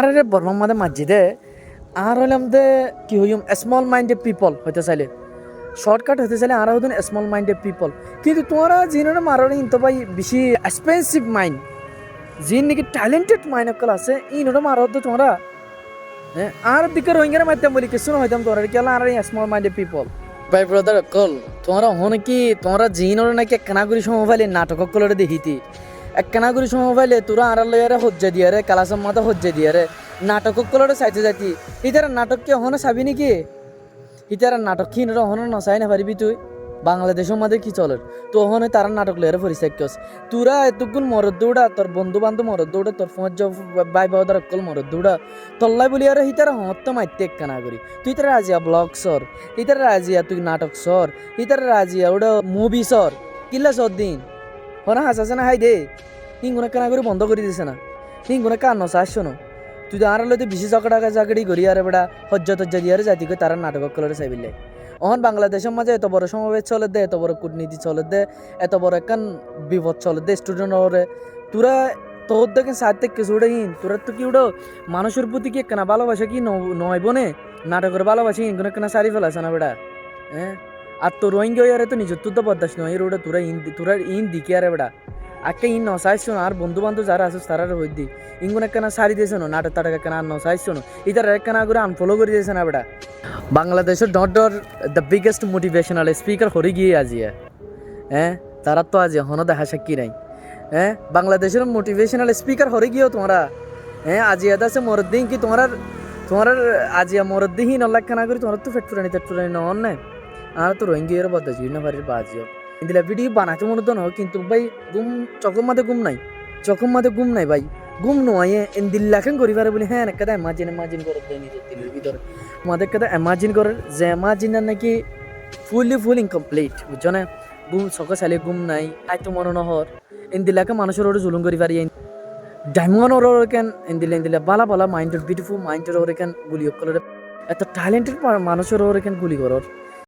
আরে বর্মার মাঝে মসজিদে আর হইলাম দে কি হইম স্মল মাইন্ডেড পিপল হইতে চাইলে শর্টকাট হইতে চাইলে আর হইতেন স্মল মাইন্ডেড পিপল কিন্তু তোমরা জিনের মারোর ইন তো ভাই বেশি এক্সপেন্সিভ মাইন্ড জিন নাকি ট্যালেন্টেড মাইন্ড অকল আছে ইনোটা মারো তো তোমরা হ্যাঁ আর দিকে রোহিঙ্গার মাধ্যমে বলি কিছু হইতাম তোরা কি আর স্মল মাইন্ডেড পিপল ভাই ব্রাদার অকল তোমরা হন কি তোমরা জিনোর নাকি কানাগুড়ি সময় নাটক অকলরে দেখিতি একখানাগুড়ি সময় পাইলে তোরা আর লয়ারে হজ্জা দিয়ে রে কালাসম মাথা হজ্জা দিয়ে রে নাটক কলরে চাইতে যাতি ইতার নাটক কি হনে চাবি নাকি ইতার নাটক কি হনে নচাই না পারিবি তুই বাংলাদেশের মধ্যে কি চলে তো হনে তার নাটক লয়ারে পরিচয় কস তোরা এতগুণ মরদ দৌড়া তোর বন্ধু বান্ধব মরদ দৌড়া তোর ফোন বাই বাউদার অকল মরদ দৌড়া তল্লাই বলি আর হিতার হত মাইতে একখানাগুড়ি তুই তারা রাজিয়া ব্লগ সর ইতার রাজিয়া তুই নাটক সর ইতার রাজিয়া ওটা মুভি সর কিল্লা সর দিন হনা হাসাছে না হাই দে হিংগুনে কানা করে বন্ধ করে দিছে না হিংগুনে কান নসা আসছো না তুই তো আর লইতে বেশি চাকড়ি করি আর বেড়া হজ্জা তজ্জা দিয়ে জাতি করে তারা নাটক করে চাইবিলে অহন বাংলাদেশের মাঝে এত বড় সমাবেশ চলে দে এত বড় কূটনীতি চলে দে এত বড় একখান বিপদ চলে দে স্টুডেন্ট ওরে তোরা তোর দেখেন সাথে কিছু উঠে হিন তোরা তো কি উঠো মানুষের প্রতি কি কেনা ভালোবাসা কি নয় বনে নাটকের ভালোবাসা হিংগুনে কেনা সারি ফেলাছে না বেড়া হ্যাঁ আর তোর রোহিঙ্গা আরে তো নিজের তো বরদাস্ত নয় রোডে তোরা ইন দিকে আরে বেড়া আজকে ইন নসাইছো না আর বন্ধু বান্ধব যারা আছে তারা হই দি ইঙ্গুন একখানা সারি দিয়েছে না নাটক তাটক একখানা আর নসাইছো না ইতার একখানা করে আনফলো করে দিয়েছে না বেড়া বাংলাদেশের ডর দ্য বিগেস্ট মোটিভেশনাল স্পিকার হরে গিয়ে আজিয়া হ্যাঁ তারা তো আজ এখনো দেখা সাক্ষী নাই হ্যাঁ বাংলাদেশের মোটিভেশনাল স্পিকার হরে গিয়েও তোমরা হ্যাঁ আজিয়া দাসে মরদ্দিন কি তোমার আজিয়া মরদ্দিহীন অল্লাখানা করে তোমার তো ফেটফুরানি নহন না আর তো রোহিঙ্গিয়ার বদা জীবন পারির বাজিও ইন্দিলা ভিডিও বানাতে মনে তো নয় কিন্তু ভাই চকম মাঝে ঘুম নাই ভাই ঘুম নয় ইন্দিল্লাখান করি পারে বলি হ্যাঁ একটা ইমাজিন করে দেয় নিজের দিলের ভিতরে আমাদের কথা ইমাজিন করার যে ইমাজিন নাকি ফুল ইনকমপ্লিট বুঝছো না ঘুম চকে চাইলে ঘুম নাই আইতো মনে নহর ইন্দিলাকে মানুষের ওরে জুলুম করি পারি ডায়মন্ড ওর কেন ইন্দিলা বালা মাইন্ডের বিউটিফুল মাইন্ডের ওর কেন গুলি করে এত ট্যালেন্টেড মানুষের ওর কেন গুলি করার